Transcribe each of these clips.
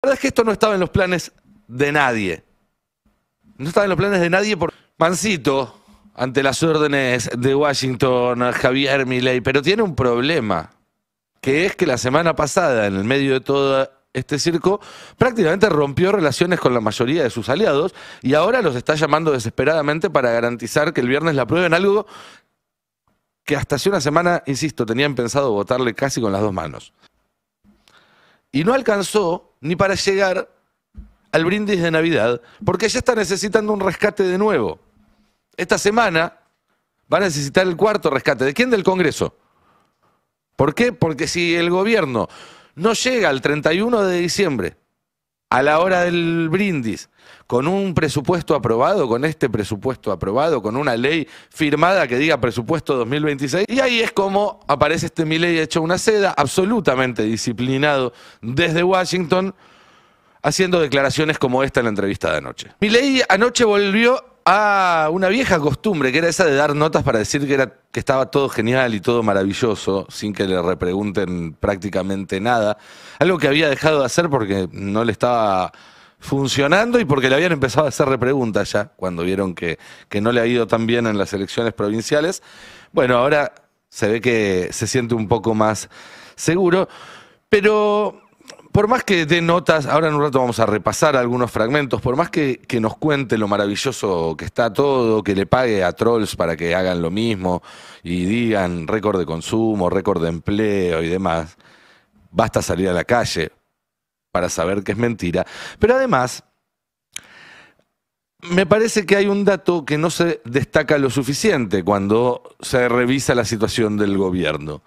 La verdad es que esto no estaba en los planes de nadie. No estaba en los planes de nadie por Mancito, ante las órdenes de Washington, Javier Milei, pero tiene un problema, que es que la semana pasada, en el medio de todo este circo, prácticamente rompió relaciones con la mayoría de sus aliados y ahora los está llamando desesperadamente para garantizar que el viernes la aprueben, algo que hasta hace una semana, insisto, tenían pensado votarle casi con las dos manos. Y no alcanzó ni para llegar al brindis de Navidad, porque ya está necesitando un rescate de nuevo. Esta semana va a necesitar el cuarto rescate. ¿De quién? Del Congreso. ¿Por qué? Porque si el gobierno no llega al 31 de diciembre, a la hora del brindis, con un presupuesto aprobado, con este presupuesto aprobado, con una ley firmada que diga presupuesto 2026, y ahí es como aparece este Milei hecho una seda, absolutamente disciplinado desde Washington, haciendo declaraciones como esta en la entrevista de anoche. Milei anoche volvió a una vieja costumbre, que era esa de dar notas para decir que estaba todo genial y todo maravilloso, sin que le repregunten prácticamente nada. Algo que había dejado de hacer porque no le estaba funcionando y porque le habían empezado a hacer repreguntas ya, cuando vieron que no le ha ido tan bien en las elecciones provinciales. Bueno, ahora se ve que se siente un poco más seguro, pero por más que dé notas, ahora en un rato vamos a repasar algunos fragmentos, por más que nos cuente lo maravilloso que está todo, que le pague a trolls para que hagan lo mismo y digan récord de consumo, récord de empleo y demás, basta salir a la calle para saber que es mentira. Pero además, me parece que hay un dato que no se destaca lo suficiente cuando se revisa la situación del gobierno,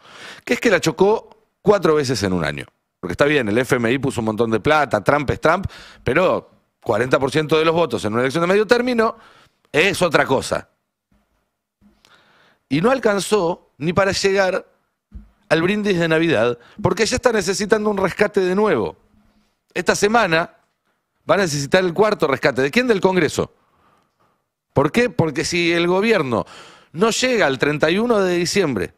que es que la chocó 4 veces en un año. Porque está bien, el FMI puso un montón de plata, Trump es Trump, pero 40% de los votos en una elección de medio término es otra cosa. Y no alcanzó ni para llegar al brindis de Navidad, porque ya está necesitando un rescate de nuevo. Esta semana va a necesitar el cuarto rescate. ¿De quién? Del Congreso. ¿Por qué? Porque si el gobierno no llega al 31 de diciembre,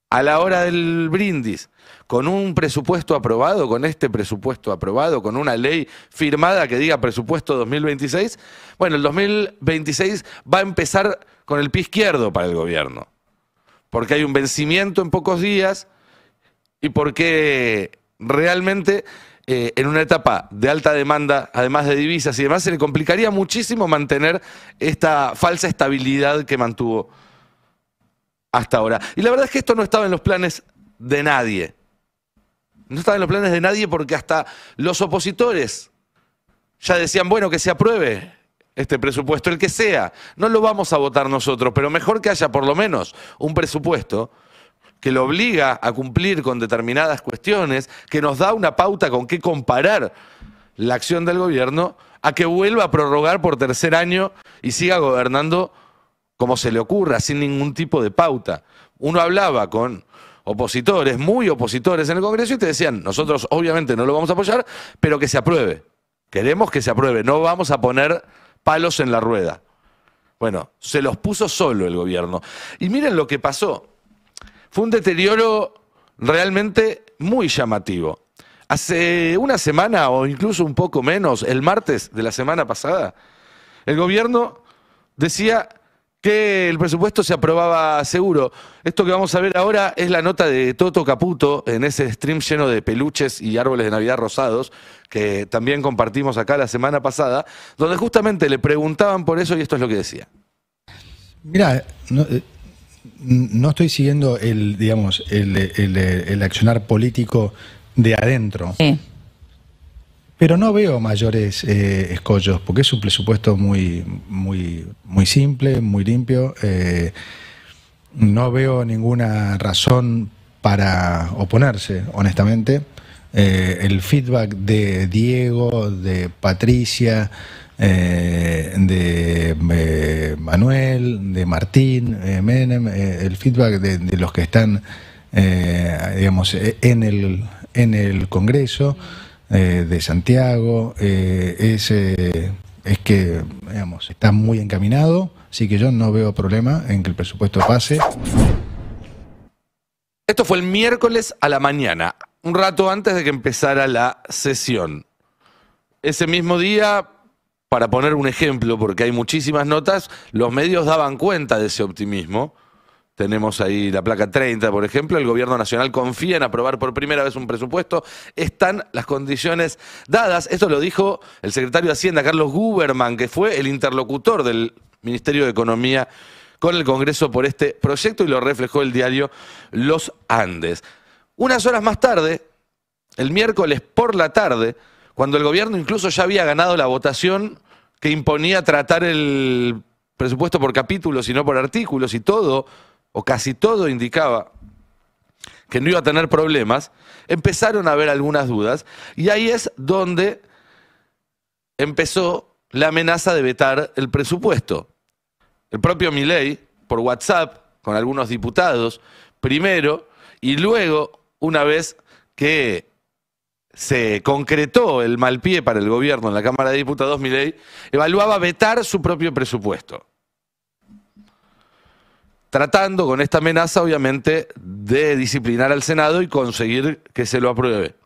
a la hora del brindis, con un presupuesto aprobado, con este presupuesto aprobado, con una ley firmada que diga presupuesto 2026, bueno, el 2026 va a empezar con el pie izquierdo para el gobierno, porque hay un vencimiento en pocos días y porque realmente en una etapa de alta demanda, además de divisas y demás, se le complicaría muchísimo mantener esta falsa estabilidad que mantuvo hasta ahora. Y la verdad es que esto no estaba en los planes de nadie. No estaba en los planes de nadie porque hasta los opositores ya decían, bueno, que se apruebe este presupuesto, el que sea. No lo vamos a votar nosotros, pero mejor que haya por lo menos un presupuesto que lo obliga a cumplir con determinadas cuestiones, que nos da una pauta con qué comparar la acción del gobierno, a que vuelva a prorrogar por tercer año y siga gobernando como se le ocurra, sin ningún tipo de pauta. Uno hablaba con opositores, muy opositores en el Congreso y te decían, nosotros obviamente no lo vamos a apoyar, pero que se apruebe. Queremos que se apruebe, no vamos a poner palos en la rueda. Bueno, se los puso solo el gobierno. Y miren lo que pasó. Fue un deterioro realmente muy llamativo. Hace una semana o incluso un poco menos, el martes de la semana pasada, el gobierno decía que el presupuesto se aprobaba seguro. Esto que vamos a ver ahora es la nota de Toto Caputo en ese stream lleno de peluches y árboles de Navidad rosados, que también compartimos acá la semana pasada, donde justamente le preguntaban por eso y esto es lo que decía. Mirá, no estoy siguiendo el accionar político de adentro. Sí. Pero no veo mayores escollos, porque es un presupuesto muy simple, muy limpio. No veo ninguna razón para oponerse, honestamente. El feedback de Diego, de Patricia, de Manuel, de Martín, Menem, el feedback de los que están, digamos, en el Congreso, de Santiago, es que, digamos, está muy encaminado, así que yo no veo problema en que el presupuesto pase. Esto fue el miércoles a la mañana, un rato antes de que empezara la sesión. ese mismo día, para poner un ejemplo, porque hay muchísimas notas, los medios daban cuenta de ese optimismo. Tenemos ahí la placa 30, por ejemplo. El gobierno nacional confía en aprobar por primera vez un presupuesto. Están las condiciones dadas. Esto lo dijo el secretario de Hacienda, Carlos Guberman, que fue el interlocutor del Ministerio de Economía con el Congreso por este proyecto, y lo reflejó el diario Los Andes. Unas horas más tarde, el miércoles por la tarde, cuando el gobierno incluso ya había ganado la votación que imponía tratar el presupuesto por capítulos y no por artículos, y todo, o casi todo, indicaba que no iba a tener problemas, empezaron a haber algunas dudas, y ahí es donde empezó la amenaza de vetar el presupuesto. El propio Milei, por WhatsApp, con algunos diputados, primero, y luego, una vez que se concretó el mal pie para el gobierno en la Cámara de Diputados, Milei evaluaba vetar su propio presupuesto, tratando con esta amenaza, obviamente, de disciplinar al Senado y conseguir que se lo apruebe.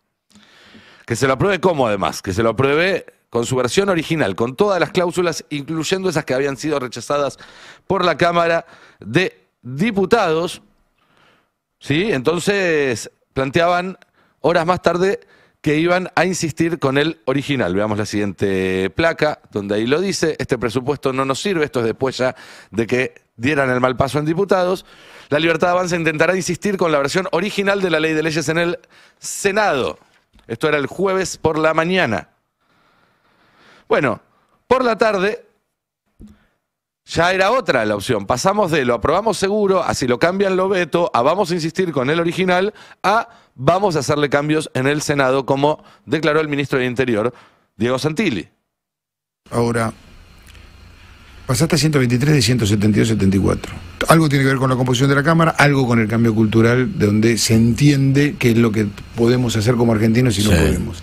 Que se lo apruebe ¿cómo, además? Que se lo apruebe con su versión original, con todas las cláusulas, incluyendo esas que habían sido rechazadas por la Cámara de Diputados. ¿Sí? Entonces planteaban horas más tarde que iban a insistir con el original. Veamos la siguiente placa, donde ahí lo dice: este presupuesto no nos sirve. Esto es después ya de que dieran el mal paso en diputados. La Libertad Avanza intentará insistir con la versión original de la ley de leyes en el Senado. Esto era el jueves por la mañana. Bueno, por la tarde ya era otra la opción. Pasamos de lo aprobamos seguro, a si lo cambian lo veto, a vamos a insistir con el original, a vamos a hacerle cambios en el Senado, como declaró el ministro del Interior, Diego Santilli. Ahora, pasaste a 123 de 172-74. Algo tiene que ver con la composición de la Cámara, algo con el cambio cultural, de donde se entiende qué es lo que podemos hacer como argentinos y no podemos.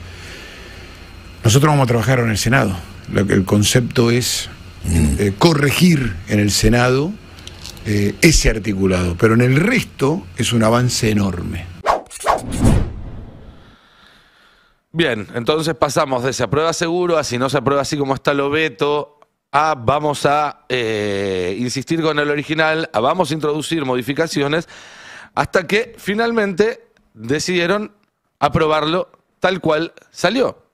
Nosotros vamos a trabajar en el Senado. El concepto es corregir en el Senado ese articulado, pero en el resto es un avance enorme. Bien, entonces pasamos de se aprueba seguro a si no se aprueba así como está lo veto, a vamos a insistir con el original, a vamos a introducir modificaciones, hasta que finalmente decidieron aprobarlo tal cual salió.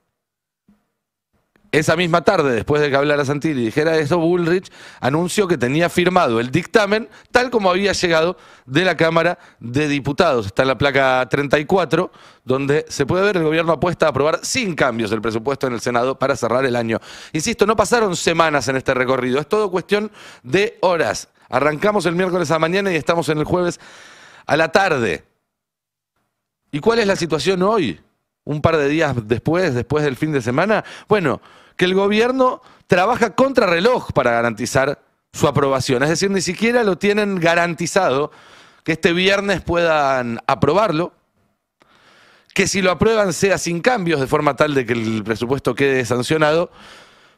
Esa misma tarde, después de que hablara Santilli y dijera eso, Bullrich anunció que tenía firmado el dictamen tal como había llegado de la Cámara de Diputados. Está en la placa 34, donde se puede ver el gobierno apuesta a aprobar sin cambios el presupuesto en el Senado para cerrar el año. Insisto, no pasaron semanas en este recorrido, es todo cuestión de horas. Arrancamos el miércoles a la mañana y estamos en el jueves a la tarde. ¿Y cuál es la situación hoy? Un par de días después del fin de semana. Bueno, que el gobierno trabaja contrarreloj para garantizar su aprobación. Es decir, ni siquiera lo tienen garantizado que este viernes puedan aprobarlo, que si lo aprueban sea sin cambios, de forma tal de que el presupuesto quede sancionado.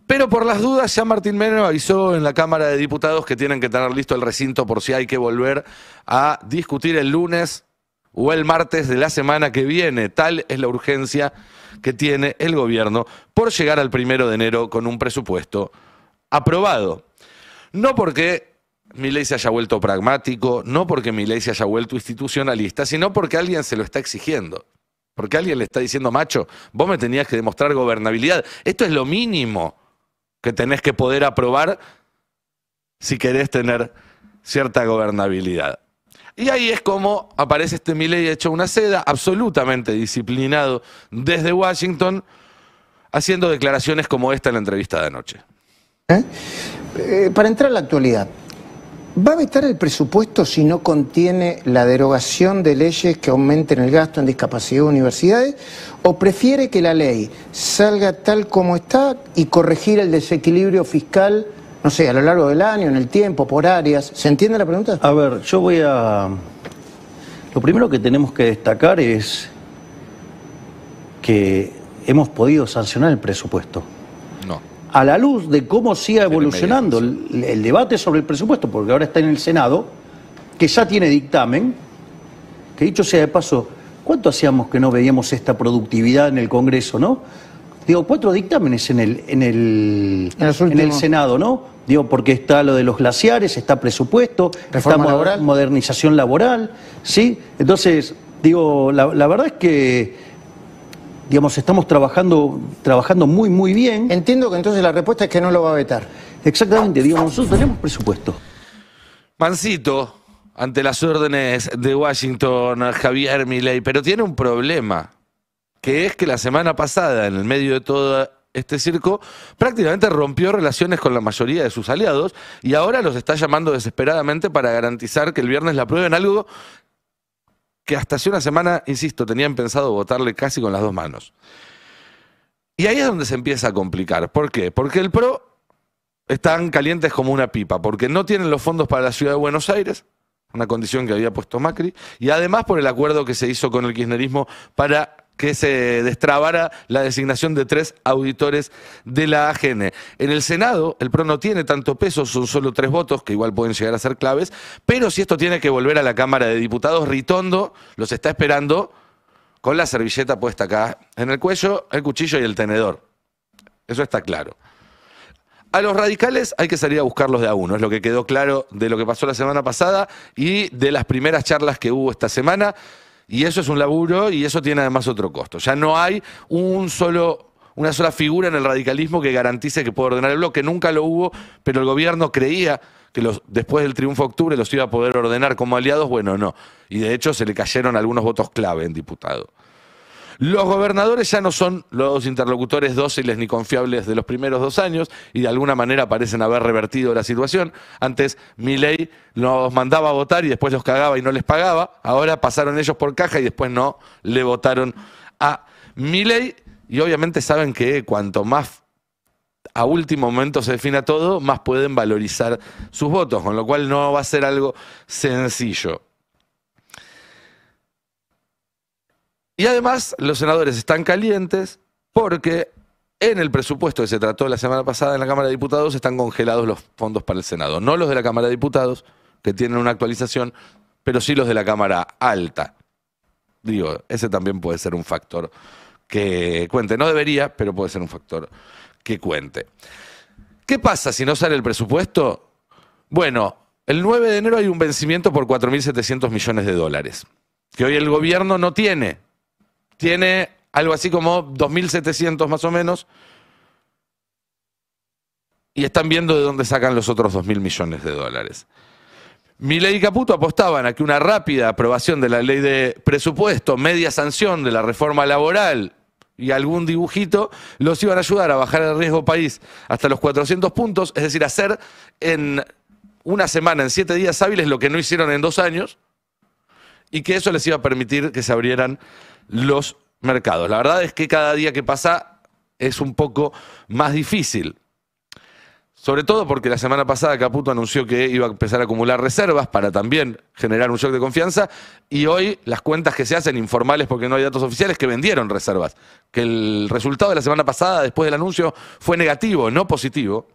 Pero por las dudas, ya Martín Menem avisó en la Cámara de Diputados que tienen que tener listo el recinto por si hay que volver a discutir el lunes o el martes de la semana que viene. Tal es la urgencia que tiene el gobierno por llegar al 1 de enero con un presupuesto aprobado. No porque Milei se haya vuelto pragmático, no porque Milei se haya vuelto institucionalista, sino porque alguien se lo está exigiendo. Porque alguien le está diciendo: macho, vos me tenías que demostrar gobernabilidad. Esto es lo mínimo que tenés que poder aprobar si querés tener cierta gobernabilidad. Y ahí es como aparece este Milei hecho una seda, absolutamente disciplinado desde Washington, haciendo declaraciones como esta en la entrevista de anoche. Para entrar a la actualidad, ¿va a vetar el presupuesto si no contiene la derogación de leyes que aumenten el gasto en discapacidad de universidades? ¿O prefiere que la ley salga tal como está y corregir el desequilibrio fiscal, no sé, a lo largo del año, en el tiempo, por áreas? ¿Se entiende la pregunta? A ver, yo voy a... Lo primero que tenemos que destacar es que hemos podido sancionar el presupuesto. No. A la luz de cómo siga evolucionando el debate sobre el presupuesto, porque ahora está en el Senado, que ya tiene dictamen, que dicho sea de paso, ¿cuánto hacíamos que no veíamos esta productividad en el Congreso, no? digo, 4 dictámenes en los el últimos. Senado, ¿no? Digo, porque está lo de los glaciares, está presupuesto, Reforma está laboral. modernización laboral, ¿sí? Entonces, digo, la verdad es que, digamos, estamos trabajando muy, muy bien. Entiendo que entonces la respuesta es que no lo va a vetar. Exactamente, digo, nosotros tenemos presupuesto. Mancito, ante las órdenes de Washington, Javier Milei, pero tiene un problema, que es que la semana pasada, en el medio de todo este circo, prácticamente rompió relaciones con la mayoría de sus aliados y ahora los está llamando desesperadamente para garantizar que el viernes la aprueben, algo que hasta hace una semana, insisto, tenían pensado votarle casi con las 2 manos. Y ahí es donde se empieza a complicar. ¿Por qué? Porque el PRO están calientes como una pipa, porque no tienen los fondos para la ciudad de Buenos Aires, una condición que había puesto Macri, y además por el acuerdo que se hizo con el kirchnerismo para que se destrabara la designación de 3 auditores de la AGN. En el Senado, el PRO no tiene tanto peso, son solo 3 votos, que igual pueden llegar a ser claves, pero si esto tiene que volver a la Cámara de Diputados, Ritondo los está esperando con la servilleta puesta acá en el cuello, el cuchillo y el tenedor. Eso está claro. A los radicales hay que salir a buscarlos de a uno, es lo que quedó claro de lo que pasó la semana pasada y de las primeras charlas que hubo esta semana. Y eso es un laburo y eso tiene además otro costo. Ya no hay una sola figura en el radicalismo que garantice que pueda ordenar el bloque. Nunca lo hubo, pero el gobierno creía que después del triunfo de octubre los iba a poder ordenar como aliados. Bueno, no. Y de hecho se le cayeron algunos votos clave en diputado. Los gobernadores ya no son los interlocutores dóciles ni confiables de los primeros 2 años y de alguna manera parecen haber revertido la situación. Antes Milei los mandaba a votar y después los cagaba y no les pagaba. Ahora pasaron ellos por caja y después no le votaron a Milei. Y obviamente saben que cuanto más a último momento se defina todo, más pueden valorizar sus votos, con lo cual no va a ser algo sencillo. Y además, los senadores están calientes porque en el presupuesto que se trató la semana pasada en la Cámara de Diputados están congelados los fondos para el Senado. No los de la Cámara de Diputados, que tienen una actualización, pero sí los de la Cámara Alta. Digo, ese también puede ser un factor que cuente. No debería, pero puede ser un factor que cuente. ¿Qué pasa si no sale el presupuesto? Bueno, el 9 de enero hay un vencimiento por 4.700 millones de dólares, que hoy el gobierno no tiene. Tiene algo así como 2.700 más o menos. Y están viendo de dónde sacan los otros 2.000 millones de dólares. Milei y Caputo apostaban a que una rápida aprobación de la ley de presupuesto, media sanción de la reforma laboral y algún dibujito los iban a ayudar a bajar el riesgo país hasta los 400 puntos, es decir, hacer en una semana, en 7 días hábiles, lo que no hicieron en 2 años, y que eso les iba a permitir que se abrieran los mercados. La verdad es que cada día que pasa es un poco más difícil. Sobre todo porque la semana pasada Caputo anunció que iba a empezar a acumular reservas para también generar un shock de confianza y hoy las cuentas que se hacen informales porque no hay datos oficiales que vendieron reservas. Que el resultado de la semana pasada después del anuncio fue negativo, no positivo.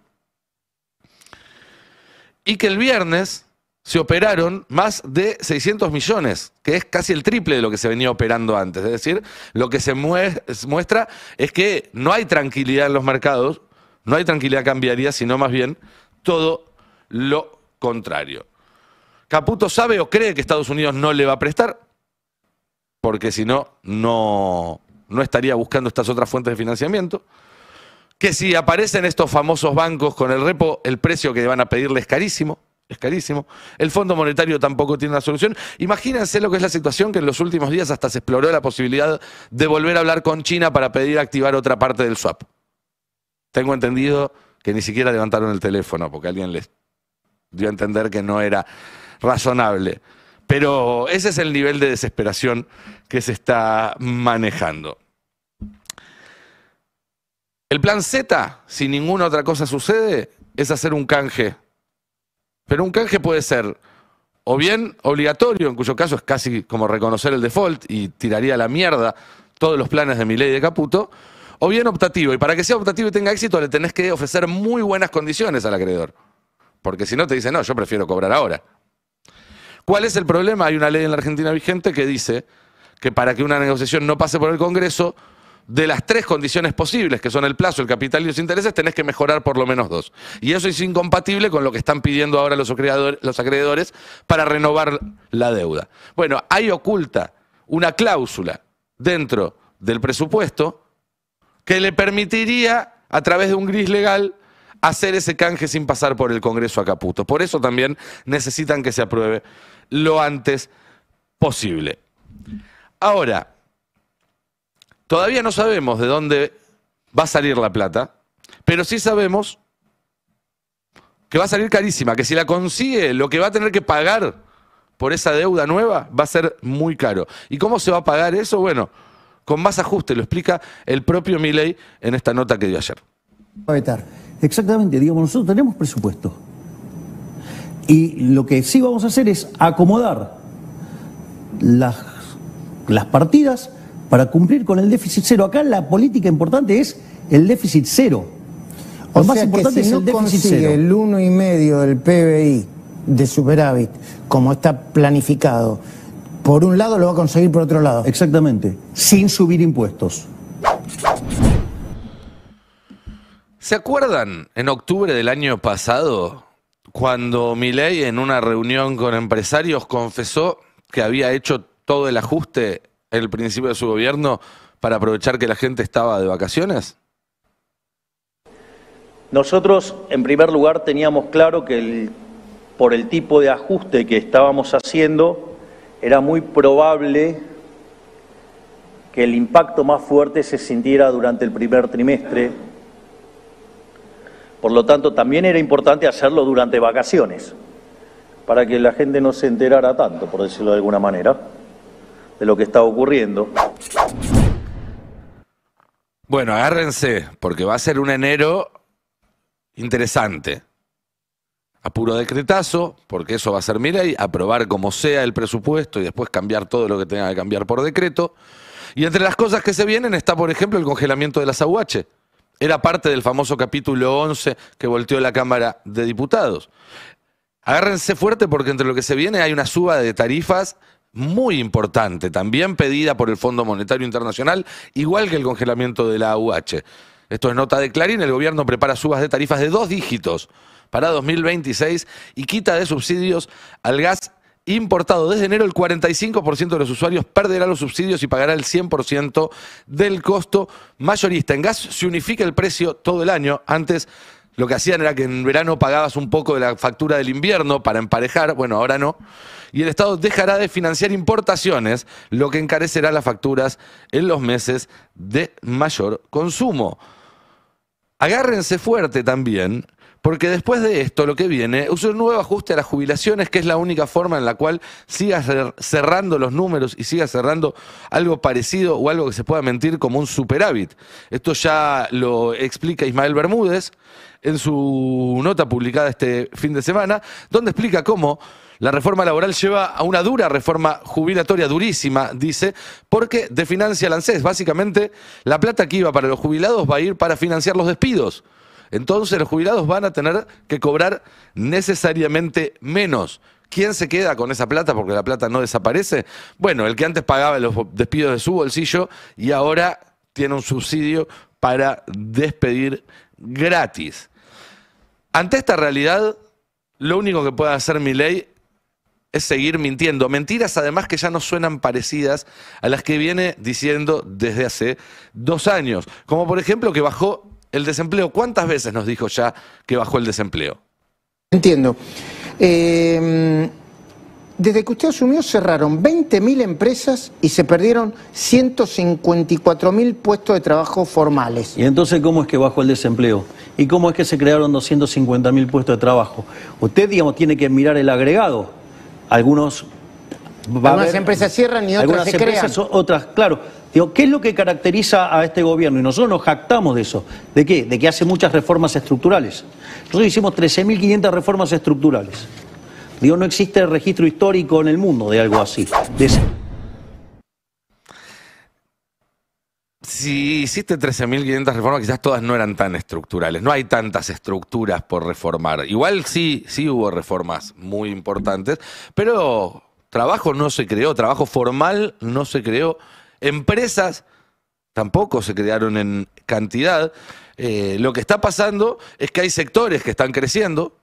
Y que el viernes se operaron más de 600 millones, que es casi el triple de lo que se venía operando antes. Es decir, lo que se muestra es que no hay tranquilidad en los mercados, no hay tranquilidad cambiaria, sino más bien todo lo contrario. Caputo sabe o cree que Estados Unidos no le va a prestar, porque si no, no estaría buscando estas otras fuentes de financiamiento. Que si aparecen estos famosos bancos con el repo, el precio que van a pedirle es carísimo. Es carísimo. El Fondo Monetario tampoco tiene una solución. Imagínense lo que es la situación que en los últimos días hasta se exploró la posibilidad de volver a hablar con China para pedir activar otra parte del swap. Tengo entendido que ni siquiera levantaron el teléfono porque alguien les dio a entender que no era razonable. Pero ese es el nivel de desesperación que se está manejando. El plan Z, si ninguna otra cosa sucede, es hacer un canje. Pero un canje puede ser o bien obligatorio, en cuyo caso es casi como reconocer el default y tiraría a la mierda todos los planes de Milei y de Caputo, o bien optativo. Y para que sea optativo y tenga éxito le tenés que ofrecer muy buenas condiciones al acreedor. Porque si no te dice, no, yo prefiero cobrar ahora. ¿Cuál es el problema? Hay una ley en la Argentina vigente que dice que para que una negociación no pase por el Congreso, de las 3 condiciones posibles, que son el plazo, el capital y los intereses, tenés que mejorar por lo menos 2. Y eso es incompatible con lo que están pidiendo ahora los acreedores para renovar la deuda. Bueno, ahí oculta una cláusula dentro del presupuesto que le permitiría, a través de un gris legal, hacer ese canje sin pasar por el Congreso a Caputo. Por eso también necesitan que se apruebe lo antes posible. Ahora, todavía no sabemos de dónde va a salir la plata, pero sí sabemos que va a salir carísima, que si la consigue, lo que va a tener que pagar por esa deuda nueva va a ser muy caro. ¿Y cómo se va a pagar eso? Bueno, con más ajuste, lo explica el propio Milei en esta nota que dio ayer. Exactamente, digamos, nosotros tenemos presupuesto. Y lo que sí vamos a hacer es acomodar las partidas para cumplir con el déficit cero. Acá la política importante es el déficit cero. Lo más importante es el déficit cero. El 1,5 del PBI de superávit, como está planificado, por un lado lo va a conseguir por otro lado. Exactamente, sin subir impuestos. ¿Se acuerdan en octubre del año pasado cuando Milei en una reunión con empresarios confesó que había hecho todo el ajuste en el principio de su gobierno para aprovechar que la gente estaba de vacaciones? Nosotros, en primer lugar, teníamos claro que por el tipo de ajuste que estábamos haciendo, era muy probable que el impacto más fuerte se sintiera durante el primer trimestre. Por lo tanto, también era importante hacerlo durante vacaciones, para que la gente no se enterara tanto, por decirlo de alguna manera, de lo que estaba ocurriendo. Bueno, agárrense, porque va a ser un enero interesante. A puro decretazo, porque eso va a ser Milei, aprobar como sea el presupuesto y después cambiar todo lo que tenga que cambiar por decreto. Y entre las cosas que se vienen está, por ejemplo, el congelamiento de las AUH. Era parte del famoso capítulo 11 que volteó la Cámara de Diputados. Agárrense fuerte porque entre lo que se viene hay una suba de tarifas muy importante, también pedida por el Fondo Monetario Internacional, igual que el congelamiento de la AUH. Esto es nota de Clarín, el gobierno prepara subas de tarifas de 2 dígitos para 2026 y quita de subsidios al gas importado. Desde enero el 45% de los usuarios perderá los subsidios y pagará el 100% del costo mayorista. En gas se unifica el precio todo el año. Antes lo que hacían era que en verano pagabas un poco de la factura del invierno para emparejar. Bueno, ahora no. Y el Estado dejará de financiar importaciones, lo que encarecerá las facturas en los meses de mayor consumo. Agárrense fuerte también, porque después de esto lo que viene es un nuevo ajuste a las jubilaciones, que es la única forma en la cual sigas cerrando los números y sigas cerrando algo parecido o algo que se pueda mentir como un superávit. Esto ya lo explica Ismael Bermúdez en su nota publicada este fin de semana, donde explica cómo la reforma laboral lleva a una dura reforma jubilatoria, durísima, dice, porque desfinancia el ANSES. Básicamente, la plata que iba para los jubilados va a ir para financiar los despidos. Entonces los jubilados van a tener que cobrar necesariamente menos. ¿Quién se queda con esa plata? Porque la plata no desaparece. Bueno, el que antes pagaba los despidos de su bolsillo y ahora tiene un subsidio para despedir gratis. Ante esta realidad, lo único que puede hacer Milei es seguir mintiendo. Mentiras además que ya no suenan parecidas a las que viene diciendo desde hace 2 años. Como por ejemplo que bajó el desempleo. ¿Cuántas veces nos dijo ya que bajó el desempleo? Entiendo. Desde que usted asumió cerraron 20.000 empresas y se perdieron 154.000 puestos de trabajo formales. ¿Y entonces cómo es que bajó el desempleo? ¿Y cómo es que se crearon 250.000 puestos de trabajo? Usted, digamos, tiene que mirar el agregado. Algunas empresas cierran y otras se crean. Otras, claro. Digo, ¿qué es lo que caracteriza a este gobierno? Y nosotros nos jactamos de eso. ¿De qué? De que hace muchas reformas estructurales. Nosotros hicimos 13.500 reformas estructurales. Digo, no existe registro histórico en el mundo de algo así. Si hiciste 13.500 reformas, quizás todas no eran tan estructurales. No hay tantas estructuras por reformar. Igual sí hubo reformas muy importantes, pero trabajo no se creó, trabajo formal no se creó. Empresas tampoco se crearon en cantidad. Lo que está pasando es que hay sectores que están creciendo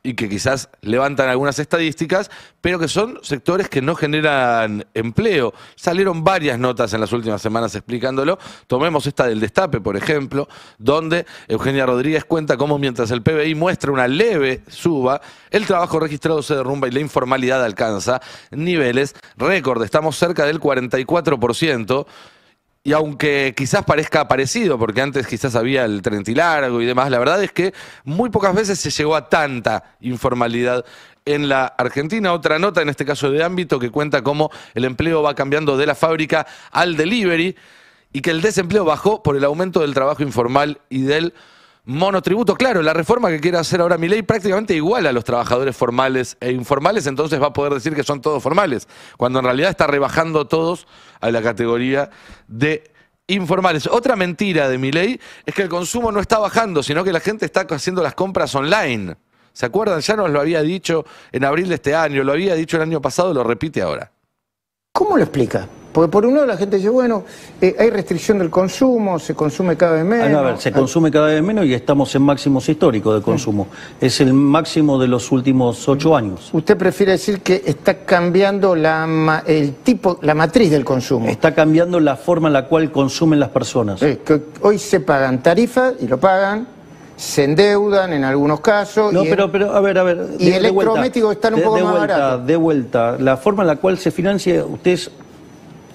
y que quizás levantan algunas estadísticas, pero que son sectores que no generan empleo. Salieron varias notas en las últimas semanas explicándolo. Tomemos esta del Destape, por ejemplo, donde Eugenia Rodríguez cuenta cómo mientras el PBI muestra una leve suba, el trabajo registrado se derrumba y la informalidad alcanza niveles récord. Estamos cerca del 44%. Y aunque quizás parezca parecido, porque antes quizás había el Trenti largo y demás, la verdad es que muy pocas veces se llegó a tanta informalidad en la Argentina. Otra nota, en este caso de ámbito, que cuenta cómo el empleo va cambiando de la fábrica al delivery y que el desempleo bajó por el aumento del trabajo informal y del monotributo. Claro, la reforma que quiere hacer ahora Milei prácticamente iguala a los trabajadores formales e informales, entonces va a poder decir que son todos formales, cuando en realidad está rebajando todos a la categoría de informales. Otra mentira de Milei es que el consumo no está bajando, sino que la gente está haciendo las compras online. ¿Se acuerdan? Ya nos lo había dicho en abril de este año, lo había dicho el año pasado, lo repite ahora. ¿Cómo lo explica? Porque por un lado la gente dice, bueno, hay restricción del consumo, se consume cada vez menos. A ver, se consume cada vez menos y estamos en máximos históricos de consumo. Es el máximo de los últimos 8 años. ¿Usted prefiere decir que está cambiando la matriz del consumo? Está cambiando la forma en la cual consumen las personas. Que hoy se pagan tarifas y lo pagan, se endeudan en algunos casos. No, pero a ver. Y electrodomésticos están un poco más baratos. De vuelta, la forma en la cual se financia, ustedes...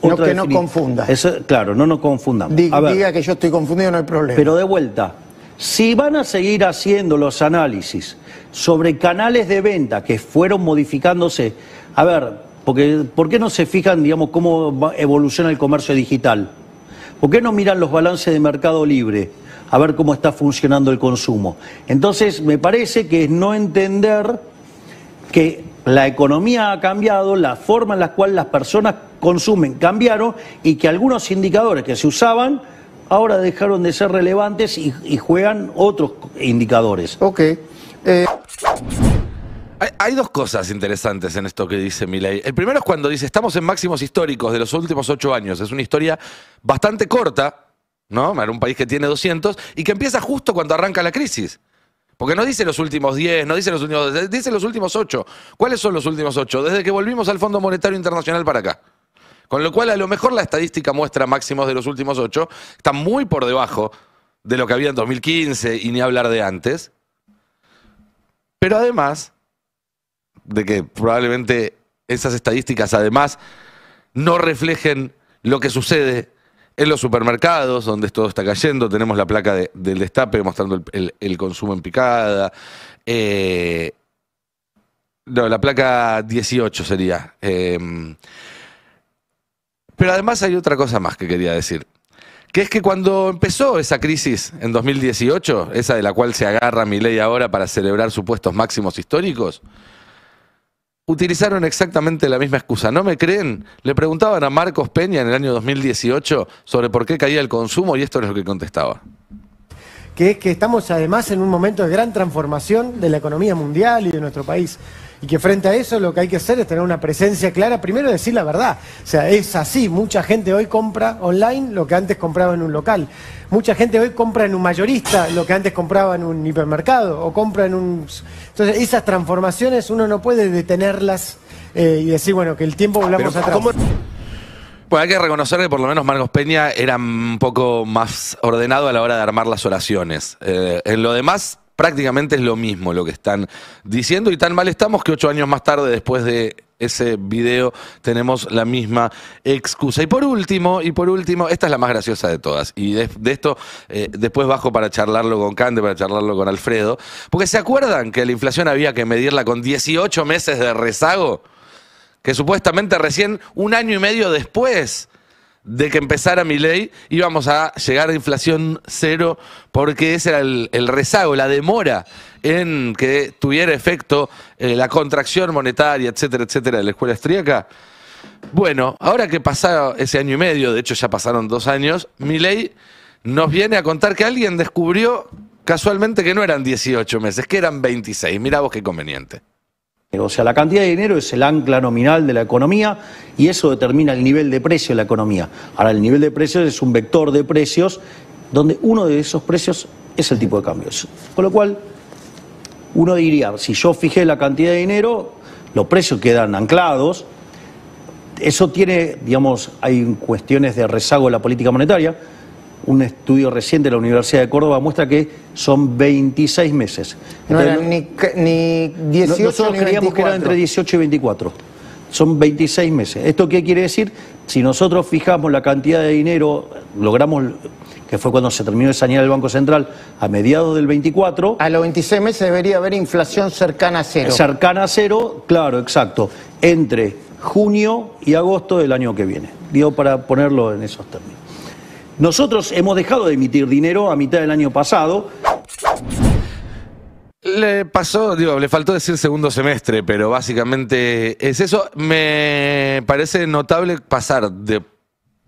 No, que no confunda. Claro, no nos confundamos. Diga que yo estoy confundido, no hay problema. Pero de vuelta, si van a seguir haciendo los análisis sobre canales de venta que fueron modificándose, a ver, ¿por qué no se fijan, digamos, cómo evoluciona el comercio digital? ¿Por qué no miran los balances de Mercado Libre a ver cómo está funcionando el consumo? Entonces, me parece que es no entender que la economía ha cambiado, la forma en la cual las personas consumen cambiaron y que algunos indicadores que se usaban ahora dejaron de ser relevantes y juegan otros indicadores. Ok. Hay dos cosas interesantes en esto que dice Milei. El primero es cuando dice, estamos en máximos históricos de los últimos 8 años. Es una historia bastante corta, ¿no? Era un país que tiene 200 y que empieza justo cuando arranca la crisis. Porque no dice los últimos 10, no dice los últimos, dice los últimos 8. ¿Cuáles son los últimos 8? Desde que volvimos al Fondo Monetario Internacional para acá. Con lo cual, a lo mejor la estadística muestra máximos de los últimos 8. Está muy por debajo de lo que había en 2015 y ni hablar de antes. Pero además de que probablemente esas estadísticas además no reflejen lo que sucede en los supermercados, donde todo está cayendo. Tenemos la placa del Destape mostrando el consumo en picada. No, la placa 18 sería. Pero además hay otra cosa más que quería decir. Que es que cuando empezó esa crisis en 2018, esa de la cual se agarra Milei ahora para celebrar supuestos máximos históricos, utilizaron exactamente la misma excusa. ¿No me creen? Le preguntaban a Marcos Peña en el año 2018 sobre por qué caía el consumo y esto es lo que contestaba. Que es que estamos además en un momento de gran transformación de la economía mundial y de nuestro país. Y que frente a eso lo que hay que hacer es tener una presencia clara, primero decir la verdad. O sea, es así, mucha gente hoy compra online lo que antes compraba en un local. Mucha gente hoy compra en un mayorista lo que antes compraba en un hipermercado o compra en un... Entonces, esas transformaciones uno no puede detenerlas y decir, bueno, que el tiempo volvamos atrás. Pues hay que reconocer que por lo menos Marcos Peña era un poco más ordenado a la hora de armar las oraciones. En lo demás, prácticamente es lo mismo lo que están diciendo y tan mal estamos que 8 años más tarde, después de ese video, tenemos la misma excusa. Y por último, esta es la más graciosa de todas. Y de esto después bajo para charlarlo con Cande, para charlarlo con Alfredo. Porque ¿se acuerdan que la inflación había que medirla con 18 meses de rezago? Que supuestamente recién 1 año y medio después de que empezara Milei íbamos a llegar a inflación cero porque ese era el rezago, la demora en que tuviera efecto la contracción monetaria, etcétera, etcétera, de la escuela austríaca. Bueno, ahora que pasó ese año y medio, de hecho ya pasaron 2 años, Milei nos viene a contar que alguien descubrió casualmente que no eran 18 meses, que eran 26. Mirá vos qué conveniente. O sea, la cantidad de dinero es el ancla nominal de la economía y eso determina el nivel de precio de la economía. Ahora, el nivel de precios es un vector de precios donde uno de esos precios es el tipo de cambio. Con lo cual, uno diría, si yo fijé la cantidad de dinero, los precios quedan anclados. Eso tiene, digamos, hay cuestiones de rezago de la política monetaria. Un estudio reciente de la Universidad de Córdoba muestra que son 26 meses. No Entonces, eran ni 18 nosotros ni creíamos que era 24. entre 18 y 24. Son 26 meses. ¿Esto qué quiere decir? Si nosotros fijamos la cantidad de dinero, logramos, que fue cuando se terminó de sanear el Banco Central, a mediados del 24... A los 26 meses debería haber inflación cercana a cero. Cercana a cero, claro, exacto. Entre junio y agosto del año que viene. Digo, para ponerlo en esos términos. Nosotros hemos dejado de emitir dinero a mitad del año pasado. Le pasó, digo, le faltó decir segundo semestre, pero básicamente es eso. Me parece notable pasar de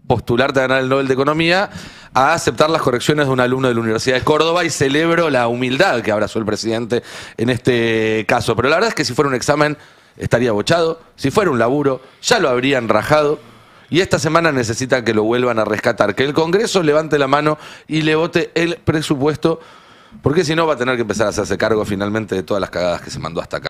postularte a ganar el Nobel de Economía a aceptar las correcciones de un alumno de la Universidad de Córdoba, y celebro la humildad que abrazó el presidente en este caso. Pero la verdad es que si fuera un examen estaría bochado, si fuera un laburo ya lo habrían rajado. Y esta semana necesitan que lo vuelvan a rescatar, que el Congreso levante la mano y le vote el presupuesto, porque si no va a tener que empezar a hacerse cargo finalmente de todas las cagadas que se mandó hasta acá.